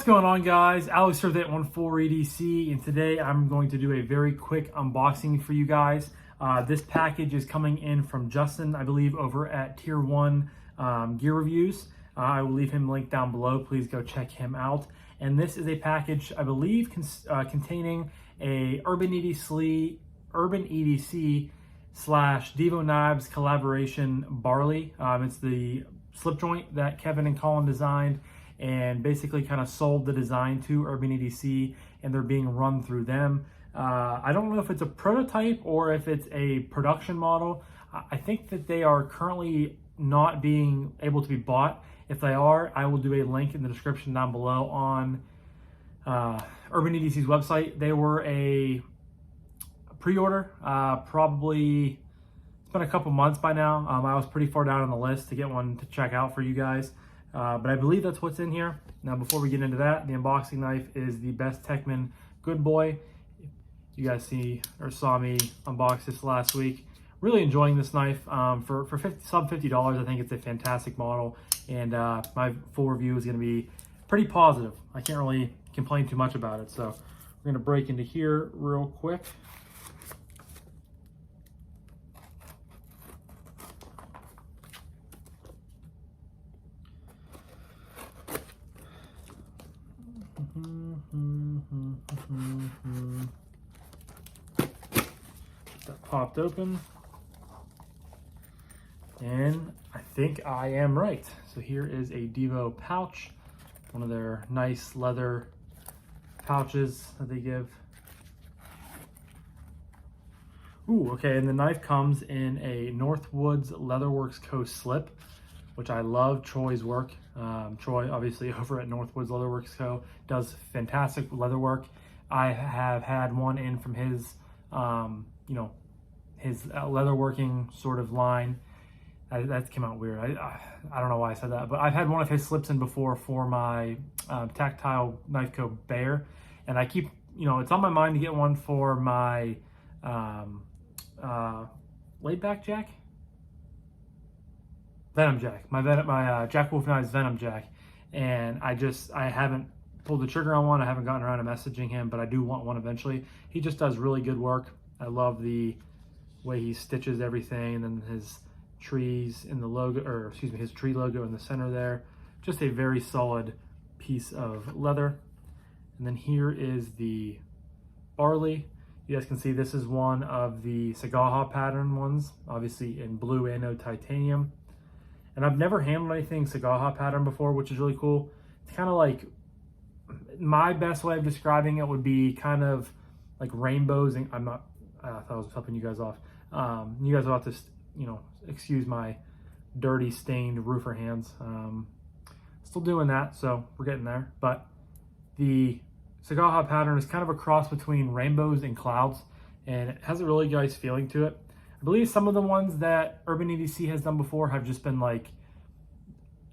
going on, guys? Alex here at Urban EDC, and today I'm going to do a very quick unboxing for you guys. This package is coming in from Justin, I believe, over at Tier 1 Gear Reviews. I will leave him linked down below. Please go check him out. And this is a package, I believe, containing a Urban EDC slash Divo Knives collaboration Barley. It's the slip joint that Kevin and Colin designed and basically kind of sold the design to Urban EDC, and they're being run through them. I don't know if it's a prototype or if it's a production model. I think that they are currently not being able to be bought. If they are, I will do a link in the description down below on Urban EDC's website. They were a pre-order, probably it's been a couple months by now. I was pretty far down on the list to get one to check out for you guys. But I believe that's what's in here. Now, before we get into that, the unboxing knife is the Best Techman Good Boy. You guys saw me unbox this last week. Really enjoying this knife. For sub $50, I think it's a fantastic model. And my full review is going to be pretty positive. I can't really complain too much about it. So we're going to break into here real quick. That popped open, and I think I am right. So here is a Divo pouch, one of their nice leather pouches that they give. Ooh, okay, and the knife comes in a Northwoods Leatherworks Co. slip, which I love Troy's work. Troy, obviously, over at Northwoods Leatherworks Co. does fantastic leather work. I have had one in from his, his leatherworking sort of line. That came out weird. I don't know why I said that, but I've had one of his slips in before for my Tactile Knife Co. Bear, and I keep, it's on my mind to get one for my laid back jack. Venom Jack, my Jack Wolf Knives Venom Jack, and I haven't pulled the trigger on one. I haven't gotten around to messaging him, but I do want one eventually. He just does really good work. I love the way he stitches everything, and then his trees in the logo, or excuse me, his tree logo in the center there. Just a very solid piece of leather. And then here is the Barley. You guys can see this is one of the Sagaha pattern ones, obviously in blue anode titanium. And I've never handled anything Sagaha pattern before, which is really cool. It's kind of like, my best way of describing it would be kind of like rainbows. And I thought I was helping you guys off. You guys will have to, excuse my dirty, stained roofer hands. Still doing that, so we're getting there. But the Sagaha pattern is kind of a cross between rainbows and clouds, and it has a really nice feeling to it. I believe some of the ones that Urban EDC has done before have just been like,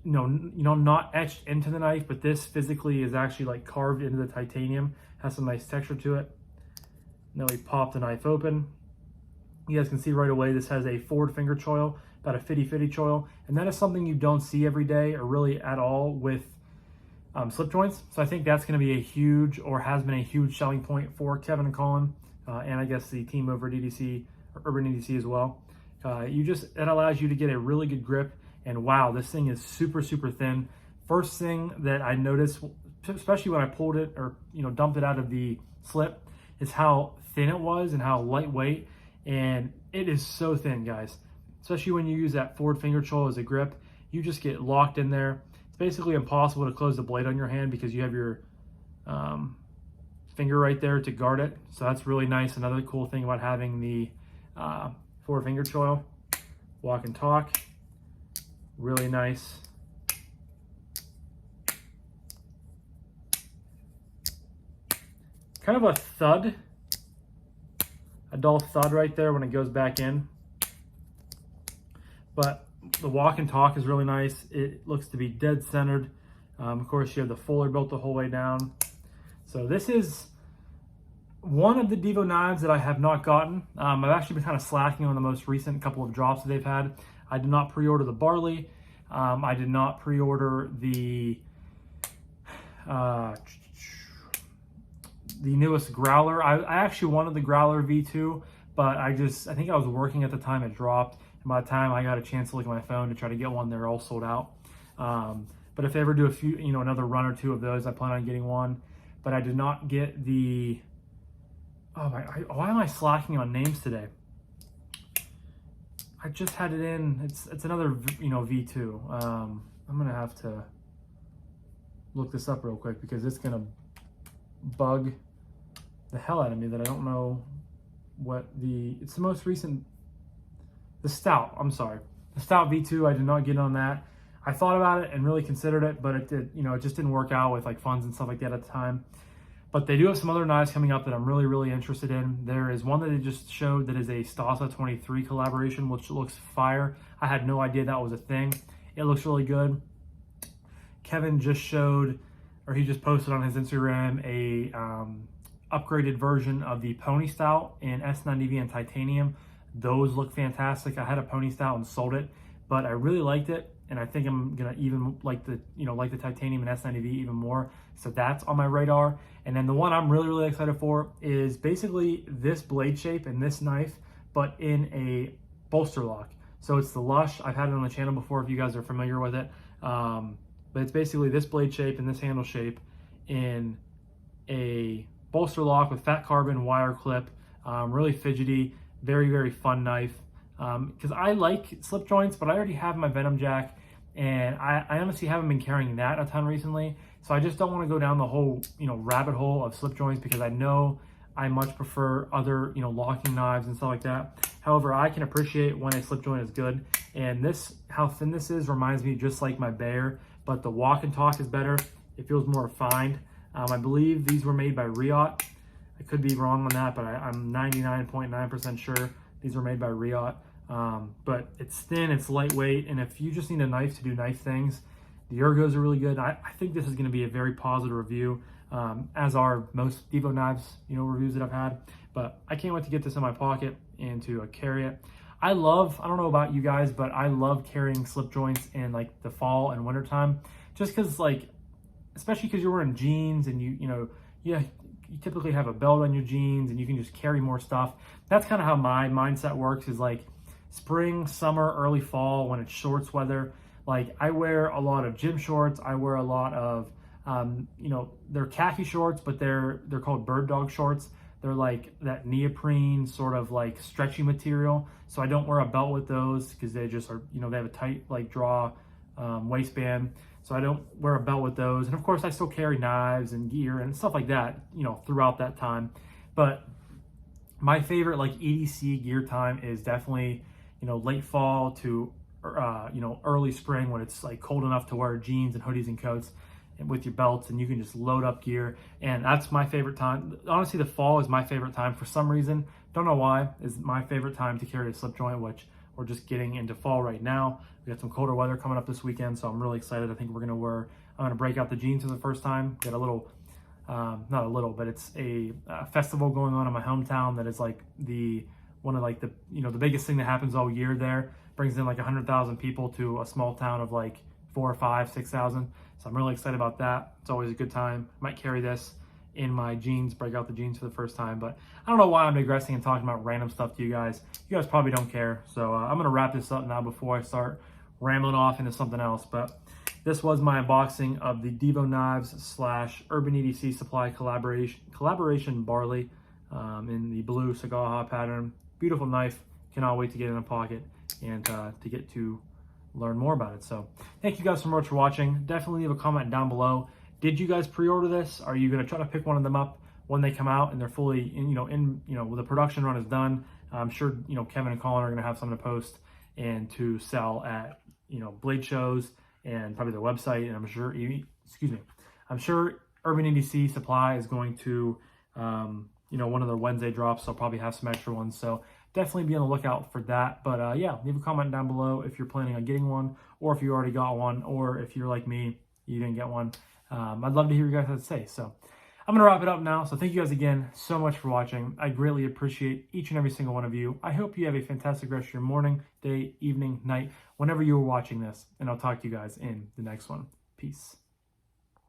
not etched into the knife, but this physically is actually like carved into the titanium, has some nice texture to it. And then we pop the knife open. You guys can see right away this has a forward finger choil, about a 50-50 choil, and that is something you don't see every day or really at all with slip joints. So I think that's going to be a huge, or has been a huge selling point for Kevin and Colin, and I guess the team over at EDC, or Urban EDC as well. It allows you to get a really good grip, and wow, this thing is super, super thin. First thing that I noticed, especially when I pulled it or dumped it out of the slip, is how thin it was and how lightweight. And it is so thin, guys. Especially when you use that forward finger choil as a grip, you just get locked in there. It's basically impossible to close the blade on your hand because you have your finger right there to guard it. So that's really nice. Another cool thing about having the forward finger choil. Walk and talk, really nice. Kind of a thud, a dull thud right there when it goes back in. But the walk and talk is really nice. It looks to be dead centered. Of course, you have the fuller built the whole way down. So this is one of the Divo knives that I have not gotten. I've actually been kind of slacking on the most recent couple of drops that they've had. I did not pre-order the Barley. I did not pre-order the the newest Growler. I actually wanted the Growler V2, but I think I was working at the time it dropped. And by the time I got a chance to look at my phone to try to get one, they're all sold out. But if they ever do a few, another run or two of those, I plan on getting one. But I did not get the, why am I slacking on names today? I just had it in, it's another, V2. I'm gonna have to look this up real quick because it's gonna bug the hell out of me that I don't know what it's the most recent, the Stout, I'm sorry. The Stout V2, I did not get on that. I thought about it and really considered it, but it just didn't work out with like funds and stuff like that at the time. But they do have some other knives coming up that I'm really, really interested in. There is one that they just showed that is a Stasa 23 collaboration, which looks fire. I had no idea that was a thing. It looks really good. Kevin just showed, or he just posted on his Instagram, a upgraded version of the Pony Stout in S90V and titanium. Those look fantastic. I had a Pony Stout and sold it, but I really liked it. And I think I'm gonna even like the titanium and S90V even more. So that's on my radar. And then the one I'm really, really excited for is basically this blade shape and this knife, but in a bolster lock. So it's the Lush. I've had it on the channel before if you guys are familiar with it. But it's basically this blade shape and this handle shape in a bolster lock with fat carbon wire clip. Really fidgety, very, very fun knife. Because I like slip joints, but I already have my Venom Jack, and I honestly haven't been carrying that a ton recently. So I just don't want to go down the whole, rabbit hole of slip joints because I know I much prefer other, locking knives and stuff like that. However, I can appreciate when a slip joint is good. And this, how thin this is, reminds me just like my Bayer, but the walk and talk is better. It feels more refined. I believe these were made by Riot. I could be wrong on that, but I'm 99.9% sure these were made by Riot. But it's thin, it's lightweight, and if you just need a knife to do knife things, the Ergos are really good. I think this is going to be a very positive review, as are most Divo Knives, reviews that I've had. But I can't wait to get this in my pocket and to carry it. I don't know about you guys, but I love carrying slip joints in like the fall and winter time, just because especially because you're wearing jeans and you typically have a belt on your jeans and you can just carry more stuff. That's kind of how my mindset works, is like spring, summer, early fall when it's shorts weather. Like I wear a lot of gym shorts. I wear a lot of, they're khaki shorts, but they're called bird dog shorts. They're like that neoprene sort of like stretchy material. So I don't wear a belt with those because they just are, they have a tight like draw waistband. So I don't wear a belt with those. And of course I still carry knives and gear and stuff like that, throughout that time. But my favorite like EDC gear time is definitely, late fall to, early spring when it's like cold enough to wear jeans and hoodies and coats and with your belts and you can just load up gear. And that's my favorite time. Honestly, the fall is my favorite time for some reason. Don't know why. Is my favorite time to carry a slip joint, which we're just getting into fall right now. We got some colder weather coming up this weekend, so I'm really excited. I think I'm gonna break out the jeans for the first time. Get a little, not a little, but it's a festival going on in my hometown that is like the biggest thing that happens all year there. Brings in like 100,000 people to a small town of like 4,000 or 5,000, 6,000. So I'm really excited about that. It's always a good time. Might carry this in my jeans, break out the jeans for the first time. But I don't know why I'm digressing and talking about random stuff to you guys. You guys probably don't care. So I'm gonna wrap this up now before I start rambling off into something else. But this was my unboxing of the Divo Knives / Urban EDC Supply collaboration Barley in the blue Sagaha pattern. Beautiful knife. Cannot wait to get it in a pocket and to get to learn more about it. So thank you guys so much for watching. Definitely leave a comment down below. Did you guys pre-order this? Are you going to try to pick one of them up when they come out and they're fully when the production run is done? I'm sure Kevin and Colin are going to have something to post and to sell at blade shows and probably their website. And I'm sure Urban EDC Supply is going to one of their Wednesday drops. They'll probably have some extra ones. So definitely be on the lookout for that. But yeah, leave a comment down below if you're planning on getting one, or if you already got one, or if you're like me, you didn't get one. I'd love to hear what you guys have to say. So I'm going to wrap it up now. So thank you guys again so much for watching. I greatly appreciate each and every single one of you. I hope you have a fantastic rest of your morning, day, evening, night, whenever you are watching this. And I'll talk to you guys in the next one. Peace.